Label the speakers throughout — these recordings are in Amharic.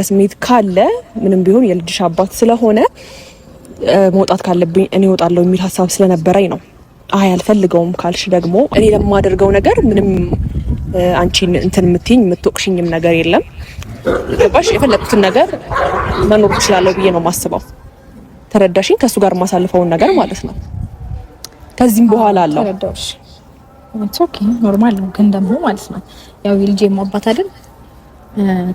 Speaker 1: ስሜት ካለ ምንም ቢሆን የልጅሽ አባት ስለሆነ መውጣት ካለብኝ እኔ እወጣለሁ የሚል ሀሳብ ስለነበረኝ ነው። አይ አልፈልገውም ካልሽ ደግሞ እኔ ለማደርገው ነገር ምንም አንቺን እንትን የምትይኝ የምትወቅሽኝም ነገር የለም። ገባሽ? የፈለኩትን ነገር መኖር እችላለሁ ብዬ ነው የማስበው። ተረዳሽኝ? ከሱ ጋር የማሳልፈውን ነገር ማለት ነው። ከዚህም በኋላ አለው
Speaker 2: ተረዳሽ? ኦኬ ኖርማል ነው። ግን ደግሞ ማለት ነው ያው የልጄ አባት አይደል?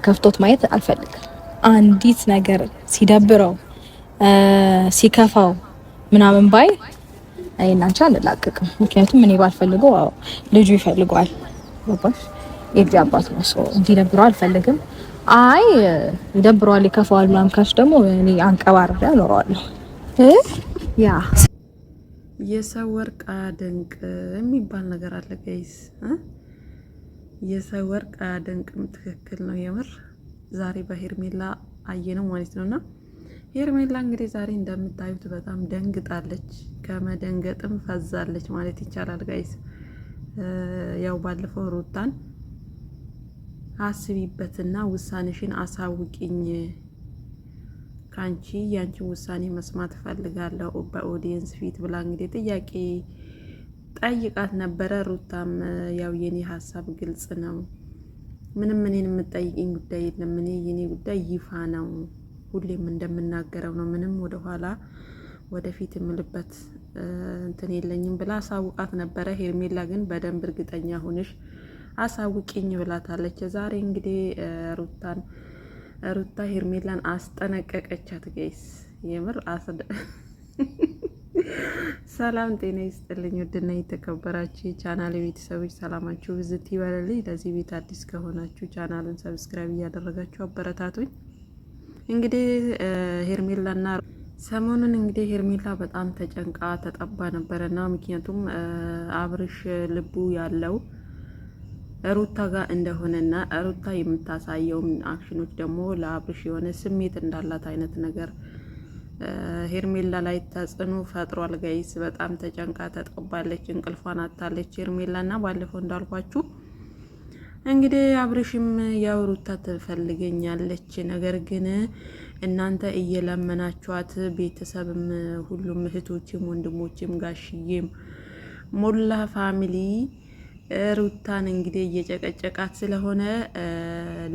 Speaker 2: ከፍቶት ማየት አልፈልግም። አንዲት ነገር ሲደብረው ሲከፋው ምናምን ባይ አይናንቻ አልላቀቅም። ምክንያቱም እኔ ባልፈልገው ልጁ ይፈልገዋል። ገባሽ? የልጅ አባት ነው ሰው እንዲደብረው አልፈልግም። አይ ይደብረዋል ይከፋዋል ምናምን ካሽ ደግሞ እኔ አንቀባርሬ አኖረዋለሁ። ያ
Speaker 3: የሰው ወርቅ አያደንቅ የሚባል ነገር አለ ጋይስ። የሰው ወርቅ አያደንቅም። ትክክል ነው የምር። ዛሬ በሄርሜላ አየነው ማለት ነውና ሄርሜላ እንግዲህ ዛሬ እንደምታዩት በጣም ደንግጣለች፣ ከመደንገጥም ፈዛለች ማለት ይቻላል ጋይስ። ያው ባለፈው ሩታን አስቢበትና ውሳኔሽን አሳውቂኝ፣ ካንቺ ያንቺን ውሳኔ መስማት ፈልጋለሁ በኦዲየንስ ፊት ብላ እንግዲህ ጥያቄ ጠይቃት ነበረ። ሩታም ያው የኔ ሀሳብ ግልጽ ነው፣ ምንም እኔን የምጠይቅኝ ጉዳይ የለም፣ እኔ የኔ ጉዳይ ይፋ ነው፣ ሁሌም እንደምናገረው ነው፣ ምንም ወደ ኋላ ወደፊት የምልበት እንትን የለኝም ብላ አሳውቃት ነበረ። ሄርሜላ ግን በደንብ እርግጠኛ ሆነሽ አሳውቂኝ ብላታለች። ዛሬ እንግዲህ ሩታ ሄርሜላን አስጠነቀቀቻት ጋይስ። የምር ሰላም ጤና ይስጥልኝ ውድና የተከበራችሁ የቻናል ቤተሰቦች ሰላማችሁ ብዝት ይበልልኝ። ለዚህ ቤት አዲስ ከሆናችሁ ቻናሉን ሰብስክራይብ እያደረጋችሁ አበረታቱኝ። እንግዲህ ሄርሜላና ሰሞኑን እንግዲህ ሄርሜላ በጣም ተጨንቃ ተጠባ ነበረና ምክንያቱም አብርሽ ልቡ ያለው ሩታ ጋር እንደሆነና ሩታ የምታሳየው አክሽኖች ደግሞ ለአብርሽ የሆነ ስሜት እንዳላት አይነት ነገር ሄርሜላ ላይ ተጽዕኖ ፈጥሯል ጋይስ። በጣም ተጨንቃ ተጠባለች፣ እንቅልፏን አጣለች ሄርሜላና ባለፈው እንዳልኳችሁ እንግዲህ አብርሽም ያው ሩታ ትፈልገኛለች፣ ነገር ግን እናንተ እየለመናችኋት ቤተሰብም ሁሉም እህቶችም ወንድሞችም ጋሽዬም ሞላ ፋሚሊ ሩታን እንግዲህ እየጨቀጨቃት ስለሆነ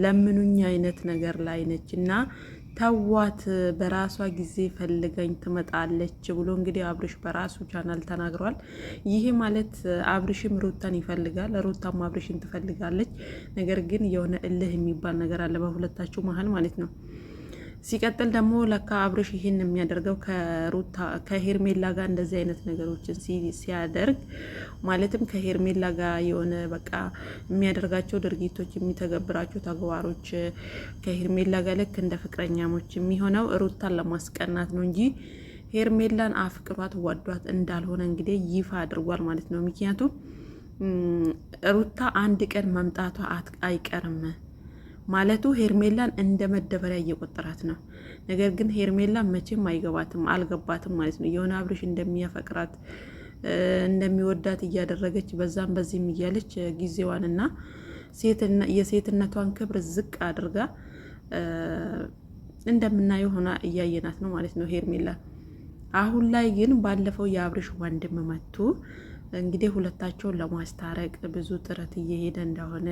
Speaker 3: ለምኑኝ አይነት ነገር ላይ ነች እና ተዋት፣ በራሷ ጊዜ ፈልገኝ ትመጣለች ብሎ እንግዲህ አብርሽ በራሱ ቻናል ተናግሯል። ይሄ ማለት አብርሽም ሩታን ይፈልጋል፣ ሩታም አብርሽን ትፈልጋለች። ነገር ግን የሆነ እልህ የሚባል ነገር አለ በሁለታችሁ መሀል ማለት ነው። ሲቀጥል ደግሞ ለካ አብርሽ ይሄን የሚያደርገው ከሄርሜላ ጋር እንደዚህ አይነት ነገሮችን ሲያደርግ ማለትም ከሄርሜላ ጋር የሆነ በቃ የሚያደርጋቸው ድርጊቶች የሚተገብራቸው ተግባሮች ከሄርሜላ ጋር ልክ እንደ ፍቅረኛሞች የሚሆነው ሩታን ለማስቀናት ነው እንጂ ሄርሜላን አፍቅሯት ወዷት እንዳልሆነ እንግዲህ ይፋ አድርጓል ማለት ነው። ምክንያቱም ሩታ አንድ ቀን መምጣቷ አይቀርም ማለቱ ሄርሜላን እንደ መደበሪያ እየቆጠራት ነው። ነገር ግን ሄርሜላ መቼም አልገባትም ማለት ነው። የሆነ አብርሽ እንደሚያፈቅራት እንደሚወዳት እያደረገች በዛም በዚህም እያለች ጊዜዋንና የሴትነቷን ክብር ዝቅ አድርጋ እንደምናየው ሆና እያየናት ነው ማለት ነው ሄርሜላ። አሁን ላይ ግን ባለፈው የአብርሽ ወንድም መጥቶ እንግዲህ ሁለታቸውን ለማስታረቅ ብዙ ጥረት እየሄደ እንደሆነ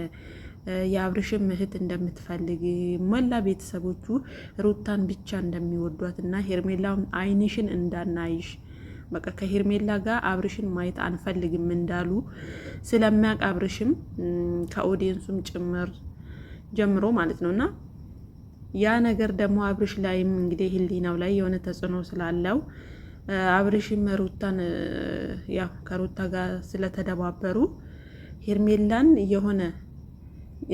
Speaker 3: የአብርሽም እህት እንደምትፈልግ መላ ቤተሰቦቹ ሩታን ብቻ እንደሚወዷት እና ሄርሜላውን አይንሽን እንዳናይሽ በቃ ከሄርሜላ ጋር አብርሽን ማየት አንፈልግም እንዳሉ ስለሚያውቅ አብርሽም ከኦዲየንሱም ጭምር ጀምሮ ማለት ነውና ያ ነገር ደግሞ አብርሽ ላይም እንግዲህ ህሊናው ላይ የሆነ ተጽዕኖ ስላለው አብርሽም ሩታን ያው ከሩታ ጋር ስለተደባበሩ ሄርሜላን የሆነ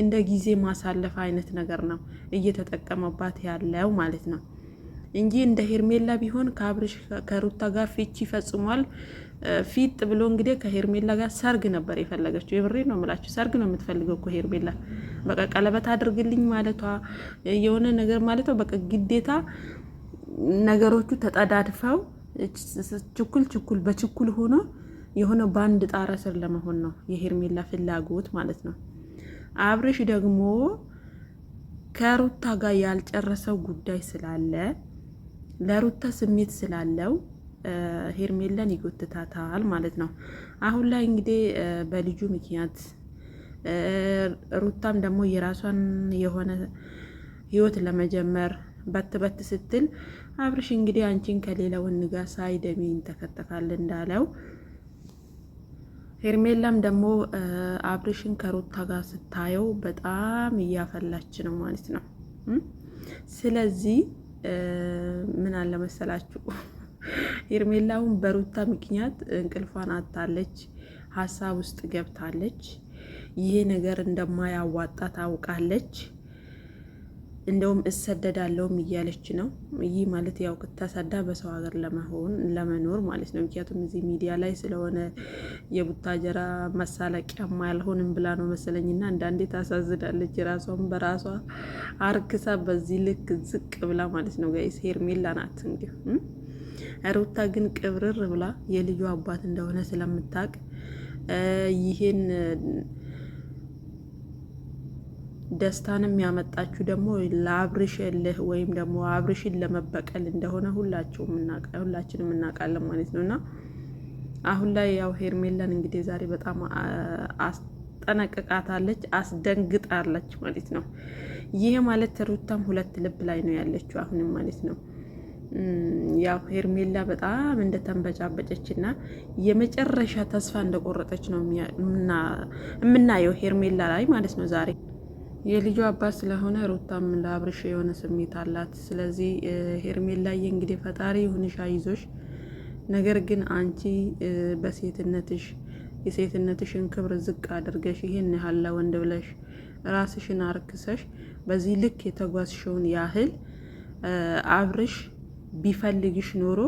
Speaker 3: እንደ ጊዜ ማሳለፍ አይነት ነገር ነው እየተጠቀመባት ያለው ማለት ነው እንጂ እንደ ሄርሜላ ቢሆን ከአብርሽ ከሩታ ጋር ፍቺ ፈጽሟል። ፊት ብሎ እንግዲህ ከሄርሜላ ጋር ሰርግ ነበር የፈለገችው። የብሬ ነው የምላችሁ፣ ሰርግ ነው የምትፈልገው እኮ ሄርሜላ። በቃ ቀለበት አድርግልኝ ማለቷ የሆነ ነገር ማለቷ በቃ ግዴታ ነገሮቹ ተጣዳድፈው ችኩል በችኩል ሆኖ የሆነ ባንድ ጣራ ስር ለመሆን ነው የሄርሜላ ፍላጎት ማለት ነው። አብርሽ ደግሞ ከሩታ ጋር ያልጨረሰው ጉዳይ ስላለ ለሩታ ስሜት ስላለው ሄርሜላን ይጎትታታል ማለት ነው። አሁን ላይ እንግዲህ በልጁ ምክንያት ሩታም ደግሞ የራሷን የሆነ ህይወት ለመጀመር በት ስትል አብርሽ እንግዲህ አንቺን ከሌላ ወንድ ጋር ሳይደሚ ተከተካል እንዳለው ሄርሜላም ደግሞ አብርሽን ከሩታ ጋር ስታየው በጣም እያፈላች ነው ማለት ነው። ስለዚህ ምን አለ መሰላችሁ ሄርሜላውን በሩታ ምክንያት እንቅልፏን አጣለች፣ ሀሳብ ውስጥ ገብታለች። ይሄ ነገር እንደማያዋጣ ታውቃለች። እንደውም እሰደዳለሁም እያለች ነው። ይህ ማለት ያው ተሰዳ በሰው ሀገር ለመኖር ማለት ነው። ምክንያቱም እዚህ ሚዲያ ላይ ስለሆነ የቡታጀራ መሳለቂያ አልሆንም ብላ ነው መሰለኝና አንዳንዴ ታሳዝዳለች። ራሷን በራሷ አርክሳ በዚህ ልክ ዝቅ ብላ ማለት ነው። ጋይስ ሄርሜላ ናት እንግዲህ። ሩታ ግን ቅብርር ብላ የልጁ አባት እንደሆነ ስለምታውቅ ይሄን ደስታንም ያመጣችሁ ደግሞ ለአብርሽ እልህ ወይም ደግሞ አብርሽን ለመበቀል እንደሆነ ሁላችንም እናውቃለን ማለት ነውና አሁን ላይ ያው ሄርሜላን እንግዲህ ዛሬ በጣም አስጠነቅቃታለች፣ አስደንግጣለች ማለት ነው። ይሄ ማለት ሩታም ሁለት ልብ ላይ ነው ያለችው አሁንም ማለት ነው። ያው ሄርሜላ በጣም እንደተንበጫበጨች እና የመጨረሻ ተስፋ እንደቆረጠች ነው የምናየው ሄርሜላ ላይ ማለት ነው ዛሬ የልጁ አባት ስለሆነ ሩታም ለአብርሽ የሆነ ስሜት አላት። ስለዚህ ሄርሜላዬ እንግዲህ ፈጣሪ ይሁንሽ አይዞሽ። ነገር ግን አንቺ በሴትነትሽ የሴትነትሽን ክብር ዝቅ አድርገሽ ይሄን ያህል ለወንድ ብለሽ ራስሽን አርክሰሽ በዚህ ልክ የተጓዝሽውን ያህል አብርሽ ቢፈልግሽ ኖሮ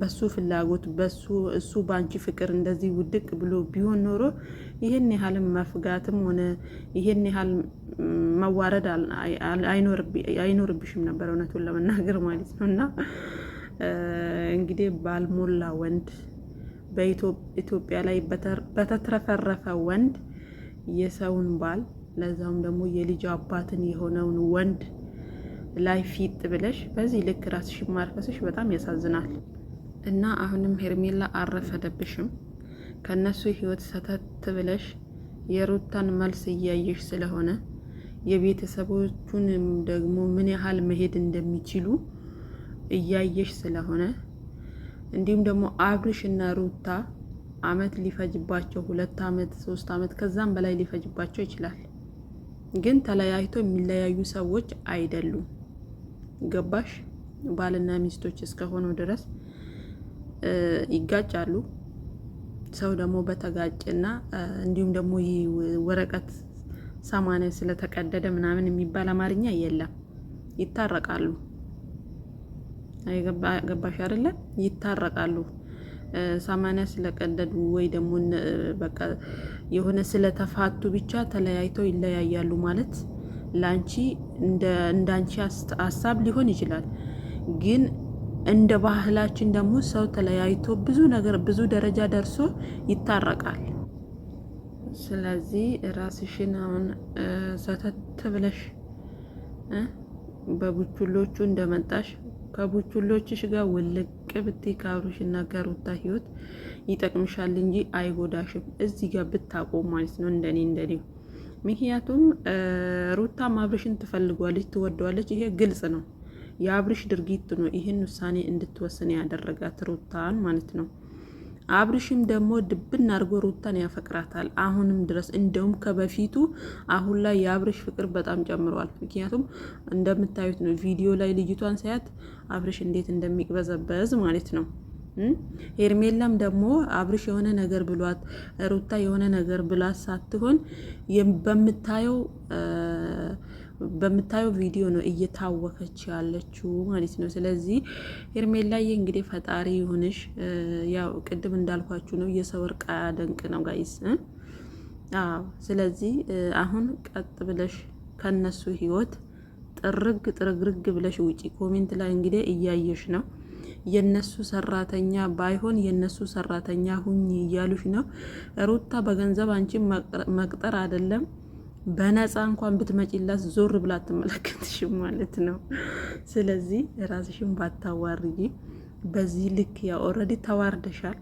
Speaker 3: በሱ ፍላጎት እሱ ባንቺ ፍቅር እንደዚህ ውድቅ ብሎ ቢሆን ኖሮ ይሄን ያህል መፍጋትም ሆነ ይሄን ያህል መዋረድ አይኖርብሽም ነበር፣ እውነቱን ለመናገር ማለት ነው። እና እንግዲህ ባልሞላ ወንድ በኢትዮጵያ ላይ በተትረፈረፈ ወንድ የሰውን ባል ለዛውም ደግሞ የልጅ አባትን የሆነውን ወንድ ላይ ፊት ብለሽ በዚህ ልክ ራስሽን ማርከስሽ በጣም ያሳዝናል። እና አሁንም ሄርሜላ አረፈደብሽም። ከነሱ ህይወት ሰተት ብለሽ የሩታን መልስ እያየሽ ስለሆነ የቤተሰቦቹን ደግሞ ምን ያህል መሄድ እንደሚችሉ እያየሽ ስለሆነ እንዲሁም ደግሞ አብርሽ እና ሩታ አመት ሊፈጅባቸው 2 አመት 3 አመት ከዛም በላይ ሊፈጅባቸው ይችላል። ግን ተለያይቶ የሚለያዩ ሰዎች አይደሉም። ገባሽ? ባልና ሚስቶች እስከሆኑ ድረስ ይጋጫሉ። ሰው ደግሞ በተጋጨና እንዲሁም ደግሞ ይህ ወረቀት 80 ስለተቀደደ ምናምን የሚባል አማርኛ የለም። ይታረቃሉ። ገባሽ አይደለ? ይታረቃሉ። 80 ስለቀደዱ ወይ ደግሞ በቃ የሆነ ስለተፋቱ ብቻ ተለያይተው ይለያያሉ ማለት ላንቺ እንዳንቺ ሀሳብ ሊሆን ይችላል። ግን እንደ ባህላችን ደግሞ ሰው ተለያይቶ ብዙ ደረጃ ደርሶ ይታረቃል። ስለዚህ ራስሽን አሁን ሰተት ብለሽ በቡቹሎቹ እንደመጣሽ ከቡቹሎችሽ ጋር ውልቅ ብትይ ከአብርሽና ከሩታ ህይወት ይጠቅምሻል እንጂ አይጎዳሽም። እዚህ ጋር ብታቆም ማለት ነው እንደኔ። ምክንያቱም ሩታም አብርሽን ትፈልጓለች፣ ትወደዋለች። ይሄ ግልጽ ነው። የአብርሽ ድርጊት ነው ይህን ውሳኔ እንድትወስን ያደረጋት ሩታን ማለት ነው። አብርሽም ደግሞ ድብን አድርጎ ሩታን ያፈቅራታል አሁንም ድረስ። እንደውም ከበፊቱ አሁን ላይ የአብርሽ ፍቅር በጣም ጨምሯል። ምክንያቱም እንደምታዩት ነው ቪዲዮ ላይ ልጅቷን ሳያት አብርሽ እንዴት እንደሚቅበዘበዝ ማለት ነው። ሄርሜላም ደግሞ አብርሽ የሆነ ነገር ብሏት ሩታ የሆነ ነገር ብሏት ሳትሆን በምታየው ቪዲዮ ነው እየታወከች ያለችው ማለት ነው። ስለዚህ ሄርሜላዬ እንግዲህ ፈጣሪ ይሁንሽ። ያው ቅድም እንዳልኳችሁ ነው የሰው እርቃ ደንቅ ነው ጋይስ። ስለዚህ አሁን ቀጥ ብለሽ ከነሱ ህይወት ጥርግርግ ብለሽ ውጪ። ኮሜንት ላይ እንግዲህ እያየሽ ነው የነሱ ሰራተኛ ባይሆን የነሱ ሰራተኛ ሁኚ እያሉሽ ነው። ሩታ በገንዘብ አንቺን መቅጠር አይደለም በነፃ እንኳን ብትመጪላት ዞር ብላ አትመለከትሽም ማለት ነው። ስለዚህ ራስሽን ባታዋርጂ። በዚህ ልክ ያ ኦልሬዲ ተዋርደሻል።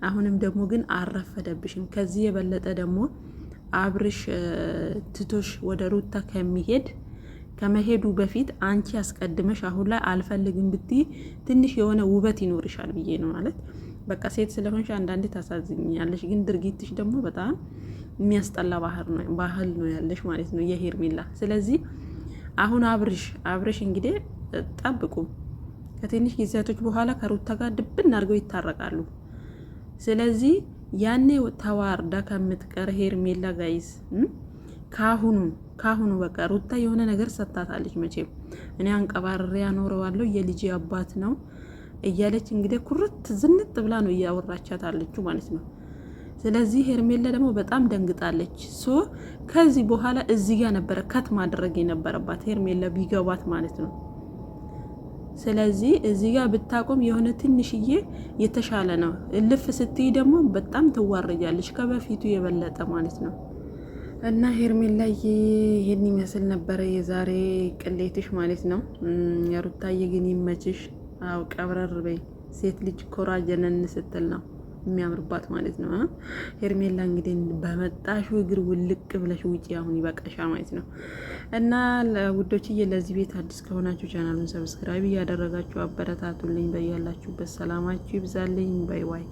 Speaker 3: አሁንም ደግሞ ግን አረፈደብሽም። ከዚህ የበለጠ ደግሞ አብርሽ ትቶሽ ወደ ሩታ ከመሄዱ በፊት አንቺ አስቀድመሽ አሁን ላይ አልፈልግም ብትይ ትንሽ የሆነ ውበት ይኖርሻል ብዬ ነው ማለት። በቃ ሴት ስለሆንሽ አንዳንዴ ታሳዝኛለሽ፣ ግን ድርጊትሽ ደግሞ በጣም የሚያስጠላ ባህል ነው ያለሽ ማለት ነው የሄርሜላ። ስለዚህ አሁን አብርሽ እንግዲህ ጠብቁ፣ ከትንሽ ጊዜያቶች በኋላ ከሩታ ጋር ድብን አድርገው ይታረቃሉ። ስለዚህ ያኔ ተዋርዳ ከምትቀር ሄርሜላ ጋይዝ ካሁኑ በቃ ሩታ የሆነ ነገር ሰጥታታለች። መቼም እኔ አንቀባርሬ ያኖረዋለሁ የልጅ አባት ነው እያለች እንግዲህ ኩርት ዝንጥ ብላ ነው እያወራቻት አለችው ማለት ነው። ስለዚህ ሄርሜላ ደግሞ በጣም ደንግጣለች። ከዚህ በኋላ እዚህ ጋር ነበረ ከት ማድረግ የነበረባት ሄርሜላ ቢገባት ማለት ነው። ስለዚህ እዚህ ጋር ብታቆም የሆነ ትንሽዬ የተሻለ ነው። እልፍ ስትይ ደግሞ በጣም ትዋረጃለች ከበፊቱ የበለጠ ማለት ነው። እና ሄርሜላዬ ይሄን ይመስል ነበረ የዛሬ ቅሌትሽ ማለት ነው። የሩታዬ ግን ይመችሽ። አው ቀብረር በይ። ሴት ልጅ ኮራ ጀነን ስትል ነው የሚያምርባት ማለት ነው። ሄርሜላ እንግዲህ በመጣሹ እግር ውልቅ ብለሽ ውጪ፣ አሁን ይበቃሻ ማለት ነው። እና ውዶችዬ ለዚህ ቤት አዲስ ከሆናችሁ ቻናሉን ሰብስክራይብ እያደረጋችሁ አበረታቱልኝ። በያላችሁበት ሰላማችሁ ይብዛልኝ። ባይ ባይ።